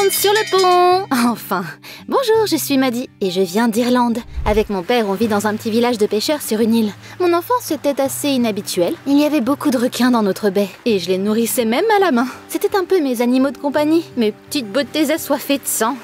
monde sur le pont! Enfin, bonjour, je suis Maddie et je viens d'Irlande. Avec mon père, on vit dans un petit village de pêcheurs sur une île. Mon enfance était assez inhabituelle. Il y avait beaucoup de requins dans notre baie et je les nourrissais même à la main. C'était un peu mes animaux de compagnie, mes petites beautés assoiffées de sang.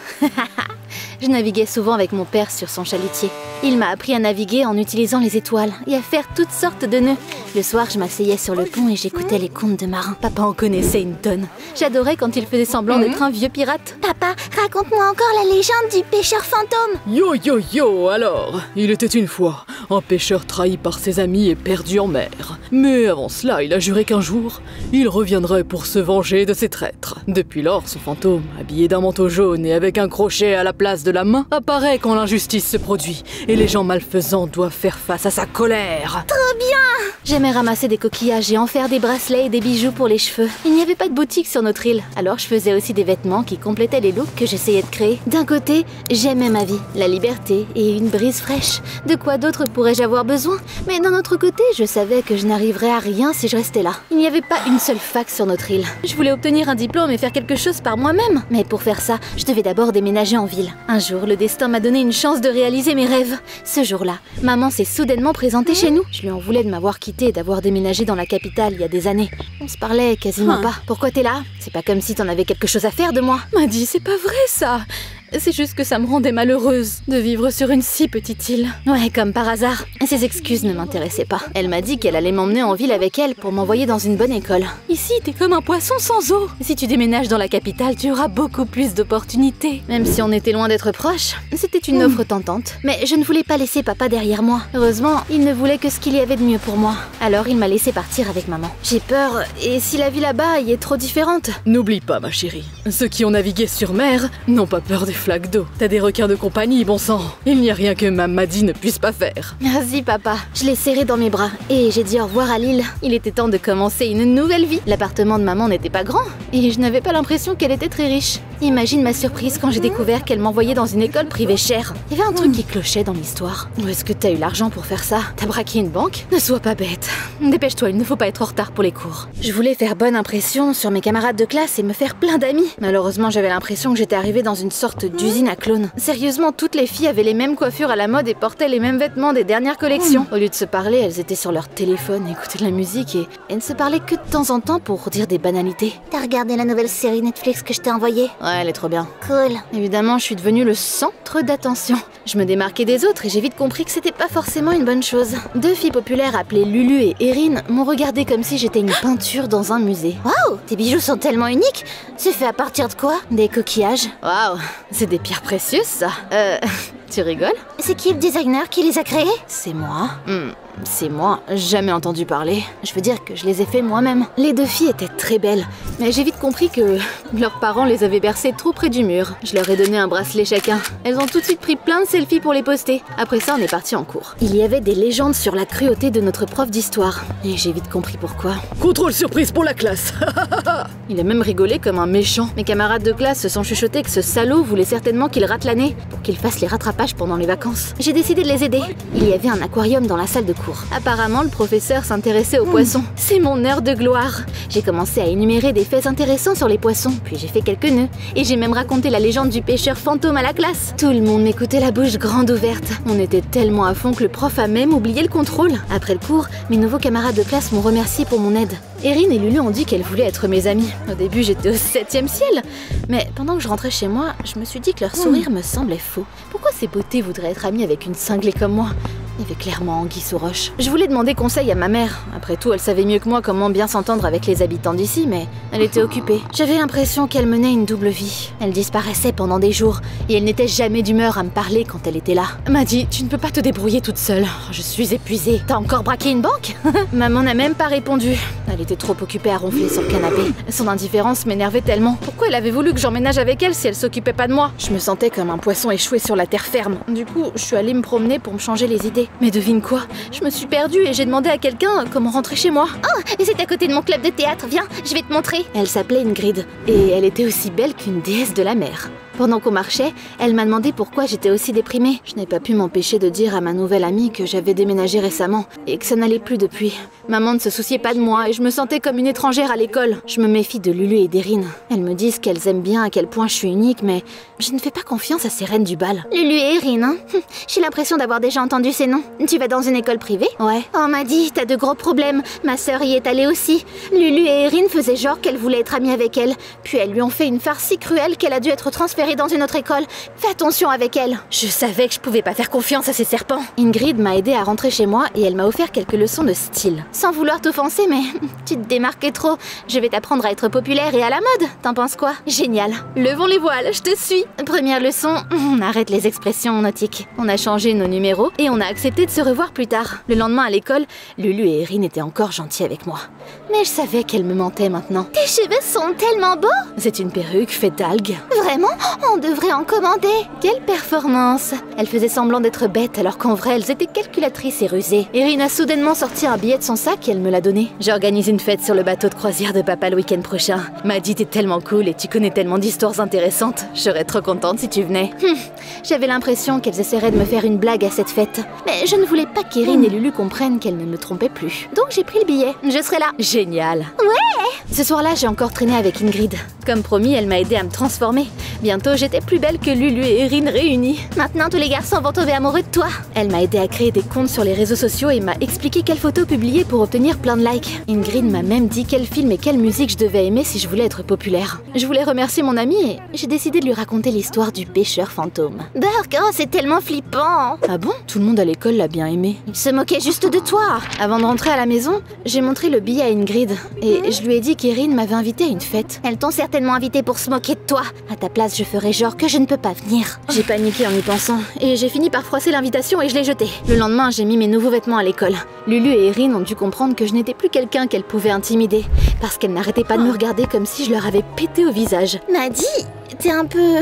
Je naviguais souvent avec mon père sur son chalutier. Il m'a appris à naviguer en utilisant les étoiles et à faire toutes sortes de nœuds. Le soir, je m'asseyais sur le pont et j'écoutais les contes de marins. Papa en connaissait une tonne. J'adorais quand il faisait semblant d'être un vieux pirate. Papa, raconte-moi encore la légende du pêcheur fantôme. Yo yo yo alors, il était une fois un pêcheur trahi par ses amis et perdu en mer. Mais avant cela, il a juré qu'un jour, il reviendrait pour se venger de ses traîtres. Depuis lors, son fantôme, habillé d'un manteau jaune et avec un crochet à la place de la main, apparaît quand l'injustice se produit et les gens malfaisants doivent faire face à sa colère. Trop bien! J'aimais ramasser des coquillages et en faire des bracelets et des bijoux pour les cheveux. Il n'y avait pas de boutique sur notre île, alors je faisais aussi des vêtements qui complétaient les looks que j'essayais de créer. D'un côté, j'aimais ma vie, la liberté et une brise fraîche. De quoi d'autre pourrais-je avoir besoin? Mais d'un autre côté, je savais que je n'arriverais à rien si je restais là. Il n'y avait pas une seule fac sur notre île. Je voulais obtenir un diplôme et faire quelque chose par moi-même. Mais pour faire ça, je devais d'abord déménager en ville. Un jour, le destin m'a donné une chance de réaliser mes rêves. Ce jour-là, maman s'est soudainement présentée chez nous. Je lui en voulais de m'avoir quittée et d'avoir déménagé dans la capitale il y a des années. On se parlait quasiment pas. Pourquoi t'es là? C'est pas comme si t'en avais quelque chose à faire de moi. M'a dit, c'est pas vrai ça. C'est juste que ça me rendait malheureuse de vivre sur une si petite île. Ouais, comme par hasard. Ses excuses ne m'intéressaient pas. Elle m'a dit qu'elle allait m'emmener en ville avec elle pour m'envoyer dans une bonne école. Ici, t'es comme un poisson sans eau. Si tu déménages dans la capitale, tu auras beaucoup plus d'opportunités. Même si on était loin d'être proches, c'était une offre tentante. Mais je ne voulais pas laisser papa derrière moi. Heureusement, il ne voulait que ce qu'il y avait de mieux pour moi. Alors il m'a laissé partir avec maman. J'ai peur, et si la vie là-bas y est trop différente? N'oublie pas, ma chérie, ceux qui ont navigué sur mer n'ont pas peur des flaques d'eau. T'as des requins de compagnie, bon sang. Il n'y a rien que ma Maddie ne puisse pas faire. Merci papa. Je l'ai serré dans mes bras et j'ai dit au revoir à l'île. Il était temps de commencer une nouvelle vie. L'appartement de maman n'était pas grand et je n'avais pas l'impression qu'elle était très riche. Imagine ma surprise quand j'ai découvert qu'elle m'envoyait dans une école privée chère. Il y avait un truc qui clochait dans l'histoire. Où est-ce que t'as eu l'argent pour faire ça? T'as braqué une banque? Ne sois pas bête. Dépêche-toi, il ne faut pas être en retard pour les cours. Je voulais faire bonne impression sur mes camarades de classe et me faire plein d'amis. Malheureusement, j'avais l'impression que j'étais arrivée dans une sorte d'usine à clones. Sérieusement, toutes les filles avaient les mêmes coiffures à la mode et portaient les mêmes vêtements des dernières collections. Au lieu de se parler, elles étaient sur leur téléphone, écoutaient de la musique et elles ne se parlaient que de temps en temps pour dire des banalités. T'as regardé la nouvelle série Netflix que je t'ai envoyée? Ouais, elle est trop bien. Cool. Évidemment, je suis devenue le centre d'attention. Je me démarquais des autres et j'ai vite compris que c'était pas forcément une bonne chose. Deux filles populaires appelées Lulu et Erin m'ont regardée comme si j'étais une peinture dans un musée. Waouh, tes bijoux sont tellement uniques. C'est fait à partir de quoi? Des coquillages. Waouh, c'est des pierres précieuses ça. Tu rigoles? C'est qui le designer qui les a créés? C'est moi. C'est moi, jamais entendu parler. Je veux dire que je les ai fait moi-même. Les deux filles étaient très belles, mais j'ai vite compris que leurs parents les avaient bercées trop près du mur. Je leur ai donné un bracelet chacun. Elles ont tout de suite pris plein de selfies pour les poster. Après ça, on est parti en cours. Il y avait des légendes sur la cruauté de notre prof d'histoire. Et j'ai vite compris pourquoi. Contrôle surprise pour la classe. Il a même rigolé comme un méchant. Mes camarades de classe se sont chuchotés que ce salaud voulait certainement qu'il rate l'année pour qu'il fasse les rattrapages pendant les vacances. J'ai décidé de les aider. Il y avait un aquarium dans la salle de cours. Apparemment, le professeur s'intéressait aux poissons. C'est mon heure de gloire. J'ai commencé à énumérer des faits intéressants sur les poissons, puis j'ai fait quelques nœuds. Et j'ai même raconté la légende du pêcheur fantôme à la classe. Tout le monde m'écoutait la bouche grande ouverte. On était tellement à fond que le prof a même oublié le contrôle. Après le cours, mes nouveaux camarades de classe m'ont remercié pour mon aide. Erin et Lulu ont dit qu'elles voulaient être mes amies. Au début, j'étais au 7e ciel. Mais pendant que je rentrais chez moi, je me suis dit que leur sourire me semblait faux. Pourquoi ces beautés voudraient être amies avec une cinglée comme moi? Il y avait clairement anguille sous roche. Je voulais demander conseil à ma mère. Après tout, elle savait mieux que moi comment bien s'entendre avec les habitants d'ici, mais elle était occupée. J'avais l'impression qu'elle menait une double vie. Elle disparaissait pendant des jours, et elle n'était jamais d'humeur à me parler quand elle était là. Maddie, tu ne peux pas te débrouiller toute seule. Je suis épuisée. T'as encore braqué une banque? Maman n'a même pas répondu. Elle était trop occupée à ronfler sur le canapé. Son indifférence m'énervait tellement. Pourquoi elle avait voulu que j'emménage avec elle si elle s'occupait pas de moi? Je me sentais comme un poisson échoué sur la terre ferme. Du coup, je suis allée me promener pour me changer les idées. Mais devine quoi? Je me suis perdue et j'ai demandé à quelqu'un comment rentrer chez moi. Oh, c'est à côté de mon club de théâtre, viens, je vais te montrer. Elle s'appelait Ingrid et elle était aussi belle qu'une déesse de la mer. Pendant qu'on marchait, elle m'a demandé pourquoi j'étais aussi déprimée. Je n'ai pas pu m'empêcher de dire à ma nouvelle amie que j'avais déménagé récemment et que ça n'allait plus depuis. Maman ne se souciait pas de moi et je Je me sentais comme une étrangère à l'école. Je me méfie de Lulu et d'Erin. Elles me disent qu'elles aiment bien à quel point je suis unique, mais je ne fais pas confiance à ces reines du bal. Lulu et Erin, hein? J'ai l'impression d'avoir déjà entendu ces noms. Tu vas dans une école privée? Ouais. Oh, Maddy, t'as de gros problèmes. Ma sœur y est allée aussi. Lulu et Erin faisaient genre qu'elles voulaient être amies avec elle. Puis elles lui ont fait une farce si cruelle qu'elle a dû être transférée dans une autre école. Fais attention avec elle. Je savais que je pouvais pas faire confiance à ces serpents. Ingrid m'a aidée à rentrer chez moi et elle m'a offert quelques leçons de style. Sans vouloir t'offenser, mais tu te démarques trop. Je vais t'apprendre à être populaire et à la mode. T'en penses quoi? Génial. Levons les voiles, je te suis. Première leçon, on arrête les expressions nautiques. On a changé nos numéros et on a accepté de se revoir plus tard. Le lendemain à l'école, Lulu et Erin étaient encore gentils avec moi. Mais je savais qu'elles me mentaient maintenant. Tes cheveux sont tellement beaux. C'est une perruque faite d'algues. Vraiment? On devrait en commander. Quelle performance! Elles faisaient semblant d'être bêtes alors qu'en vrai elles étaient calculatrices et rusées. Erin a soudainement sorti un billet de son sac et elle me l'a donné. J'organise une fête sur le bateau de croisière de papa le week-end prochain. Maddy, t'es tellement cool et tu connais tellement d'histoires intéressantes. Je serais trop contente si tu venais. J'avais l'impression qu'elles essaieraient de me faire une blague à cette fête. Mais je ne voulais pas qu'Erin et Lulu comprennent qu'elles ne me trompaient plus. Donc j'ai pris le billet. Je serai là. Génial. Ouais! Ce soir-là, j'ai encore traîné avec Ingrid. Comme promis, elle m'a aidée à me transformer. Bientôt, j'étais plus belle que Lulu et Erin réunies. Maintenant, tous les garçons vont tomber amoureux de toi. Elle m'a aidée à créer des comptes sur les réseaux sociaux et m'a expliqué quelles photos publier pour obtenir plein de likes. Ingrid m'a même dit quel film et quelle musique je devais aimer si je voulais être populaire. Je voulais remercier mon amie et j'ai décidé de lui raconter l'histoire du pêcheur fantôme. Burk, oh, c'est tellement flippant. Ah bon? Tout le monde à l'école l'a bien aimé. Il se moquait juste de toi. Avant de rentrer à la maison, j'ai montré le billet à Ingrid et je lui ai dit qu'Erin m'avait invitée à une fête. Elles t'ont certainement invité pour se moquer de toi. À ta place, je ferais genre que je ne peux pas venir. J'ai paniqué en y pensant et j'ai fini par froisser l'invitation et je l'ai jetée. Le lendemain, j'ai mis mes nouveaux vêtements à l'école. Lulu et Erin ont dû comprendre que je n'étais plus quelqu'un qu'elles pouvaient intimider parce qu'elles n'arrêtaient pas de me regarder comme si je leur avais pété au visage. Maddy, t'es un peu...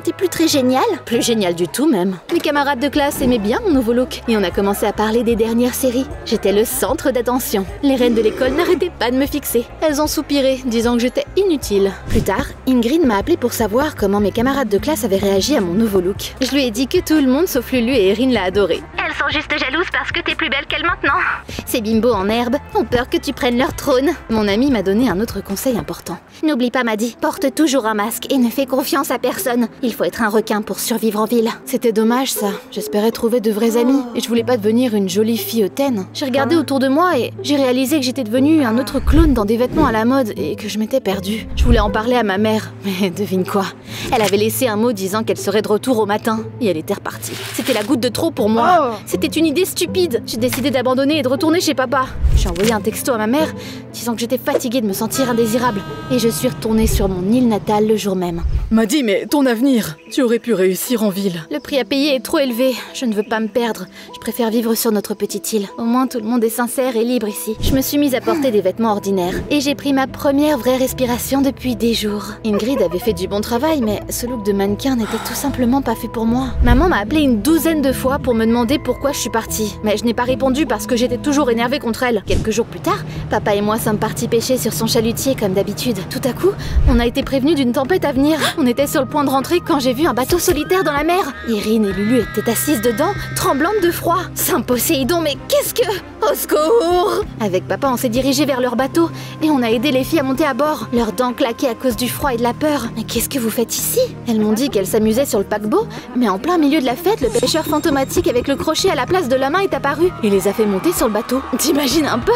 T'es plus très génial. Plus génial du tout même. Mes camarades de classe aimaient bien mon nouveau look et on a commencé à parler des dernières séries. J'étais le centre d'attention. Les reines de l'école n'arrêtaient pas de me fixer. Elles ont soupiré, disant que j'étais inutile. Plus tard, Ingrid m'a appelé pour savoir comment mes camarades de classe avaient réagi à mon nouveau look. Je lui ai dit que tout le monde sauf Lulu et Erin l'a adoré. Elles sont juste jalouses parce que t'es plus belle qu'elles maintenant. Ces bimbos en herbe ont peur que tu prennes leur trône. Mon ami m'a donné un autre conseil important. N'oublie pas, Maddy, porte toujours un masque et ne fais confiance à personne. Il faut être un requin pour survivre en ville. C'était dommage ça. J'espérais trouver de vrais amis et je voulais pas devenir une jolie fille hautaine. J'ai regardé autour de moi et j'ai réalisé que j'étais devenue un autre clone dans des vêtements à la mode et que je m'étais perdue. Je voulais en parler à ma mère, mais devine quoi? Elle avait laissé un mot disant qu'elle serait de retour au matin et elle était repartie. C'était la goutte de trop pour moi. C'était une idée stupide. J'ai décidé d'abandonner et de retourner chez papa. J'ai envoyé un texto à ma mère disant que j'étais fatiguée de me sentir indésirable et je suis retournée sur mon île natale le jour même. Maddy, mais ton avenir, tu aurais pu réussir en ville. Le prix à payer est trop élevé. Je ne veux pas me perdre. Je préfère vivre sur notre petite île. Au moins, tout le monde est sincère et libre ici. Je me suis mise à porter des vêtements ordinaires et j'ai pris ma première vraie respiration depuis des jours. Ingrid avait fait du bon travail, mais ce look de mannequin n'était tout simplement pas fait pour moi. Maman m'a appelé une douzaine de fois pour me demander pourquoi je suis partie. Mais je n'ai pas répondu parce que j'étais toujours énervée contre elle. Quelques jours plus tard, papa et moi sommes partis pêcher sur son chalutier comme d'habitude. Tout à coup, on a été prévenus d'une tempête à venir. On était sur le point de rentrer quand j'ai vu un bateau solitaire dans la mer. Erin et Lulu étaient assises dedans, tremblantes de froid. Saint Poséidon, mais qu'est-ce que... Au secours! Avec papa, on s'est dirigé vers leur bateau et on a aidé les filles à monter à bord. Leurs dents claquaient à cause du froid et de la peur. Mais qu'est-ce que vous faites ici? Elles m'ont dit qu'elles s'amusaient sur le paquebot, mais en plein milieu de la fête, le pêcheur fantomatique avec le crochet à la place de la main est apparu et les a fait monter sur le bateau. T'imagines un peu?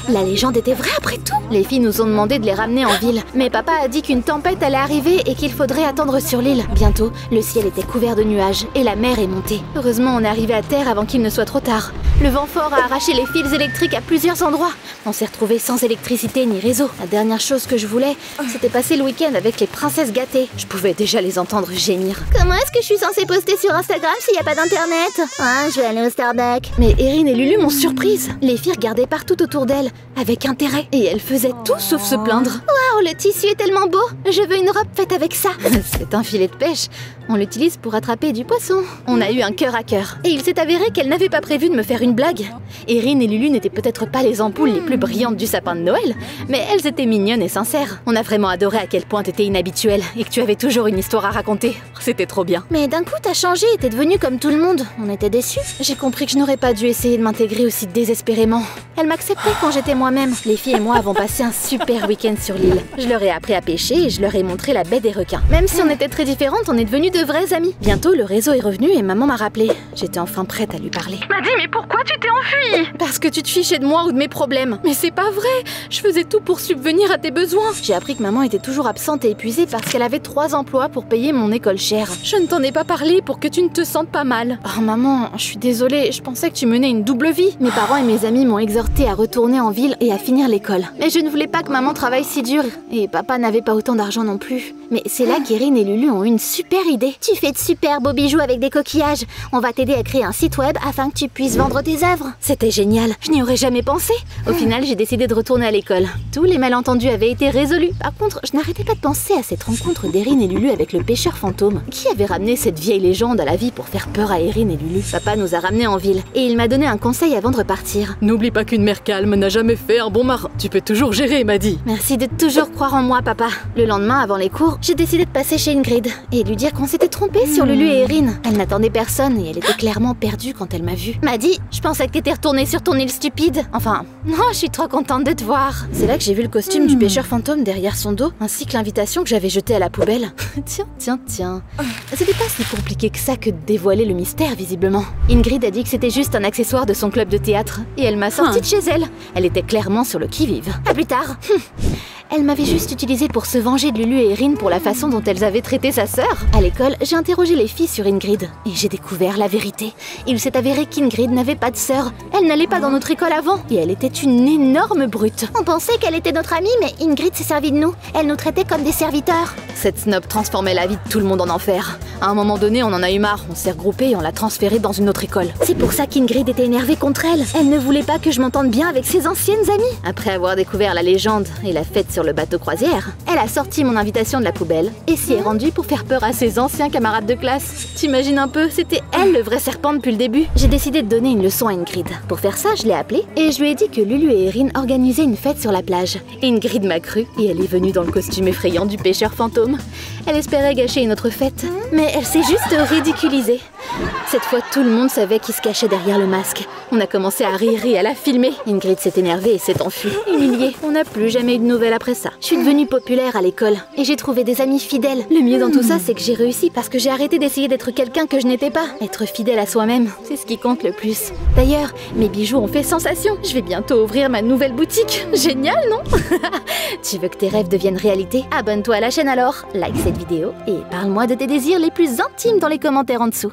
La légende était vraie après tout. Les filles nous ont demandé de les ramener en ville, mais papa a dit qu'une tempête allait arriver et qu'il faudrait attendre sur l'île. Bientôt, le ciel était couvert de nuages et la mer est montée. Heureusement, on est arrivé à terre avant qu'il ne soit trop tard. Le vent fort a arraché les fils électriques à plusieurs endroits. On s'est retrouvés sans électricité ni réseau. La dernière chose que je voulais, c'était passer le week-end avec les princesses gâtées. Je pouvais déjà les entendre gémir. Comment est-ce que je suis censée poster sur Instagram s'il n'y a pas d'internet? Ah, je vais aller au Starbucks. Mais Erin et Lulu m'ont surprise. Les filles regardaient partout autour d'elles, avec intérêt. Et elles faisaient tout sauf se plaindre. Waouh, le tissu est tellement beau. Je veux une robe faite avec ça. C'est un filet de pêche. On l'utilise pour attraper du poisson. On a eu un cœur à cœur. Et il s'est avéré qu'elle n'avait pas prévu de me faire une blague. Erin et Lulu n'étaient peut-être pas les ampoules les plus brillantes du sapin de Noël, mais elles étaient mignonnes et sincères. On a vraiment adoré à quel point t'étais inhabituelle et que tu avais toujours une histoire à raconter. C'était trop bien. Mais d'un coup, t'as changé et t'es devenue comme tout le monde. On était déçus. J'ai compris que je n'aurais pas dû essayer de m'intégrer aussi désespérément. Elle m'acceptait quand j'étais moi-même. Les filles et moi avons passé un super week-end sur l'île. Je leur ai appris à pêcher et je leur ai montré la baie des requins. Même si on était très différentes, on est devenues de vraies amies. Bientôt, le réseau est revenu et maman m'a rappelé. J'étais enfin prête à lui parler. Maddy, mais pourquoi tu t'es enfuie? Parce que tu te fichais de moi ou de mes problèmes. Mais c'est pas vrai. Je faisais tout pour subvenir à tes besoins. J'ai appris que maman était toujours absente et épuisée parce qu'elle avait 3 emplois pour payer mon école chère. Je ne t'en ai pas parlé pour que tu ne te sentes pas mal. Oh maman, je suis désolée, je pensais que tu menais une double vie. Mes parents et mes amis m'ont exhortée à retourner en ville et à finir l'école. Mais je ne voulais pas que maman travaille si dur. Et papa n'avait pas autant d'argent non plus. Mais c'est là qu'Erin et Lulu ont eu une super idée. Tu fais de super beaux bijoux avec des coquillages. On va t'aider à créer un site web afin que tu puisses vendre tes œuvres. C'était génial, je n'y aurais jamais pensé. Au final, j'ai décidé de retourner à l'école. Tous les malentendus avaient été résolus. Par contre, je n'arrêtais pas de penser à cette rencontre d'Erin et Lulu avec le pêcheur fantôme. Qui avait ramené cette vieille légende à la vie pour faire peur à Erin et Lulu? Papa nous a ramenés en ville et il m'a donné un conseil avant de repartir. N'oublie pas qu'une mère calme n'a jamais fait un bon marin. Tu peux toujours gérer, Maddy. Merci de toujours croire en moi, papa. Le lendemain, avant les cours, j'ai décidé de passer chez Ingrid et de lui dire qu'on s'était trompé sur Lulu et Erin. Elle n'attendait personne et elle était clairement perdue quand elle m'a vue. Maddy, je pensais que t'étais retournée sur ton île stupide. Enfin, non, je suis trop contente de te voir. C'est là que j'ai vu le costume du pêcheur fantôme derrière son dos, ainsi que l'invitation que j'avais jetée à la poubelle. Tiens. C'était pas si compliqué que ça que de dévoiler le mystère, visiblement. Ingrid a dit que c'était juste un accessoire de son club de théâtre, et elle m'a sortie de chez elle. Elle était clairement sur le qui-vive. À plus tard. Elle m'avait juste utilisée pour se venger de Lulu et Erin pour la façon dont elles avaient traité sa sœur. À l'école, j'ai interrogé les filles sur Ingrid et j'ai découvert la vérité. Il s'est avéré qu'Ingrid n'avait pas de sœur. Elle n'allait pas dans notre école avant et elle était une énorme brute. On pensait qu'elle était notre amie, mais Ingrid s'est servie de nous. Elle nous traitait comme des serviteurs. Cette snob transformait la vie de tout le monde en enfer. À un moment donné, on en a eu marre, on s'est regroupés et on l'a transférée dans une autre école. C'est pour ça qu'Ingrid était énervée contre elle. Elle ne voulait pas que je m'entende bien avec ses anciennes amies. Après avoir découvert la légende et la fête sur le bateau croisière, elle a sorti mon invitation de la poubelle et s'y est rendue pour faire peur à ses anciens camarades de classe. T'imagines un peu, c'était elle le vrai serpent depuis le début. J'ai décidé de donner une leçon à Ingrid. Pour faire ça, je l'ai appelée et je lui ai dit que Lulu et Erin organisaient une fête sur la plage. Ingrid m'a cru et elle est venue dans le costume effrayant du pêcheur fantôme. Elle espérait gâcher une autre fête, mais elle s'est juste ridiculisée. Cette fois, tout le monde savait qui se cachait derrière le masque. On a commencé à rire et à la filmer. Ingrid s'est énervée et s'est enfuie, humiliée. On n'a plus jamais eu de nouvelles après ça. Je suis devenue populaire à l'école et j'ai trouvé des amis fidèles. Le mieux dans tout ça, c'est que j'ai réussi parce que j'ai arrêté d'essayer d'être quelqu'un que je n'étais pas. Être fidèle à soi-même, c'est ce qui compte le plus. D'ailleurs, mes bijoux ont fait sensation. Je vais bientôt ouvrir ma nouvelle boutique. Génial, non? Tu veux que tes rêves deviennent réalité? Abonne-toi à la chaîne alors, like cette vidéo et parle-moi de tes désirs les plus intimes dans les commentaires en dessous.